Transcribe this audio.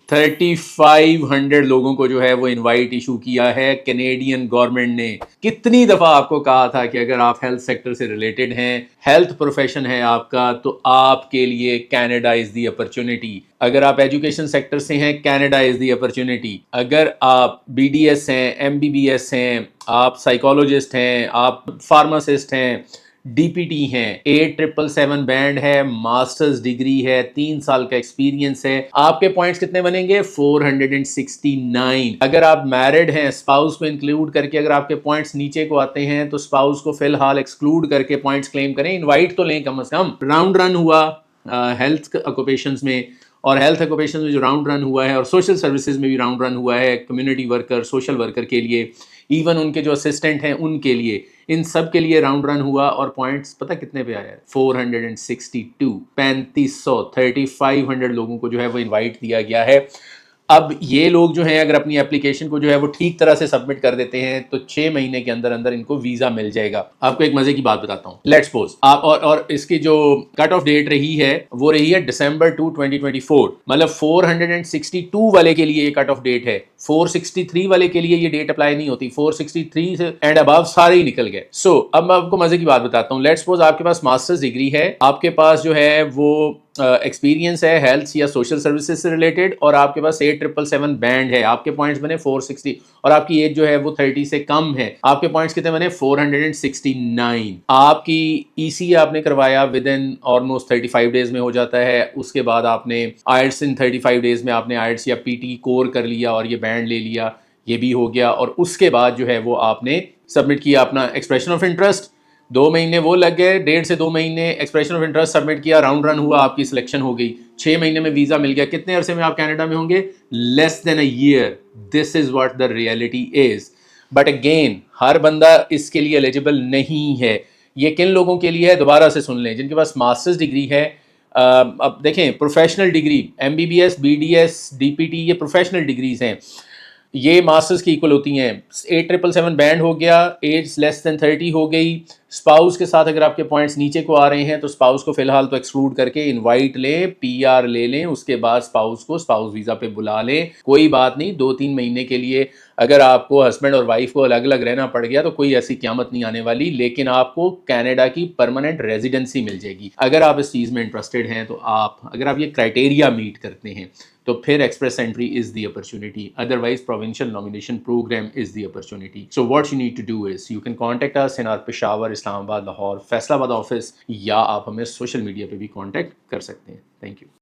3500 लोगों को जो है वो इनवाइट इशू किया है कैनेडियन गवर्नमेंट ने। कितनी दफ़ा आपको कहा था कि अगर आप हेल्थ सेक्टर से रिलेटेड हैं, हेल्थ प्रोफेशन है आपका, तो आपके लिए कनाडा इज़ दी अपॉर्चुनिटी। अगर आप एजुकेशन सेक्टर से हैं, कनाडा इज़ दी अपॉर्चुनिटी। अगर आप BDS हैं, MBBS हैं, आप साइकोलॉजिस्ट हैं, आप फार्मासिस्ट हैं, DPT हैं, 8777 बैंड है, मास्टर्स डिग्री है, 3 साल का एक्सपीरियंस है, आपके पॉइंट्स कितने बनेंगे? 469। अगर आप मैरिड हैं, स्पाउस को इंक्लूड करके अगर आपके पॉइंट्स नीचे को आते हैं तो स्पाउस को फिलहाल एक्सक्लूड करके पॉइंट्स क्लेम करें, इनवाइट तो लें कम से कम। राउंड रन हुआ हेल्थ ऑक्यूपेशंस में, और हेल्थ ऑक्यूपेशन में जो राउंड रन हुआ है, और सोशल सर्विसेज में भी राउंड रन हुआ है, कम्युनिटी वर्कर, सोशल वर्कर के लिए, इवन उनके जो असिस्टेंट हैं उनके लिए, इन सब के लिए राउंड रन हुआ, और पॉइंट्स पता कितने पे आया है? 462, 3500, 3500 लोगों को जो है वो इनवाइट दिया गया है। अब ये लोग जो हैं अगर अपनी एप्लीकेशन को जो है वो ठीक तरह से सबमिट कर देते हैं तो 6 महीने के अंदर अंदर इनको वीजा मिल जाएगा। आपको एक मजे की बात बताता हूँ। लेट्स सपोज आप और इसकी जो कट ऑफ डेट रही है वो रही है December 2, 2024। मतलब 462 वाले के लिए ये कट ऑफ डेट है, 463 वाले के लिए ये डेट अप्लाई नहीं होती, 463 से एंड अबव सारे ही निकल गए। सो अब मैं आपको मजे की बात बताता हूँ। लेट्स सपोज आपके पास मास्टर्स डिग्री है, आपके पास जो है वो एक्सपीरियंस है हेल्थ या सोशल सर्विसेज से रिलेटेड, और आपके पास 8777 बैंड है, आपके पॉइंट्स बने 460, और आपकी एज जो है वो 30 से कम है, आपके पॉइंट्स कितने बने? 469। आपकी EC आपने करवाया विद इन ऑलमोस्ट 35 डेज में हो जाता है। उसके बाद आपने IELTS इन 35 डेज में आपने IELTS या PT कोर कर लिया और ये बैंड ले लिया, ये भी हो गया। और उसके बाद जो है वो आपने सबमिट किया अपना एक्सप्रेशन ऑफ इंटरेस्ट, 2 महीने वो लग गए, 1.5 से 2 महीने एक्सप्रेशन ऑफ इंटरेस्ट सबमिट किया, राउंड रन हुआ, आपकी सिलेक्शन हो गई, 6 महीने में वीजा मिल गया। कितने अरसे में आप कनाडा में होंगे? Less than a year. This is what the reality is. But again हर बंदा इसके लिए एलिजिबल नहीं है। ये किन लोगों के लिए है? दोबारा से सुन लें, जिनके पास मास्टर्स डिग्री है। अब देखें, professional degree MBBS, BDS, DPT ये प्रोफेशनल डिग्रीज हैं, ये मास्टर्स की इक्वल होती हैं। 8777 बैंड हो गया, एज लेस देन 30 हो गई। स्पाउस के साथ अगर आपके पॉइंट्स नीचे को आ रहे हैं तो स्पाउस को फिलहाल तो एक्सक्लूड करके इनवाइट लें, PR ले लें, उसके बाद स्पाउस को स्पाउस वीज़ा पे बुला लें। कोई बात नहीं, 2-3 महीने के लिए अगर आपको हस्बैंड और वाइफ को अलग अलग रहना पड़ गया तो कोई ऐसी क़यामत नहीं आने वाली, लेकिन आपको कनाडा की परमानेंट रेजिडेंसी मिल जाएगी। अगर आप इस चीज़ में इंटरेस्टेड हैं तो अगर आप ये क्राइटेरिया मीट करते हैं तो फिर express entry is the opportunity, otherwise provincial nomination programme is the opportunity. So what you need to do is you can contact us in our Peshawar, Islamabad, Lahore, Faisalabad office, या आप हमें सोशल मीडिया पे भी कॉन्टैक्ट कर सकते हैं। Thank you.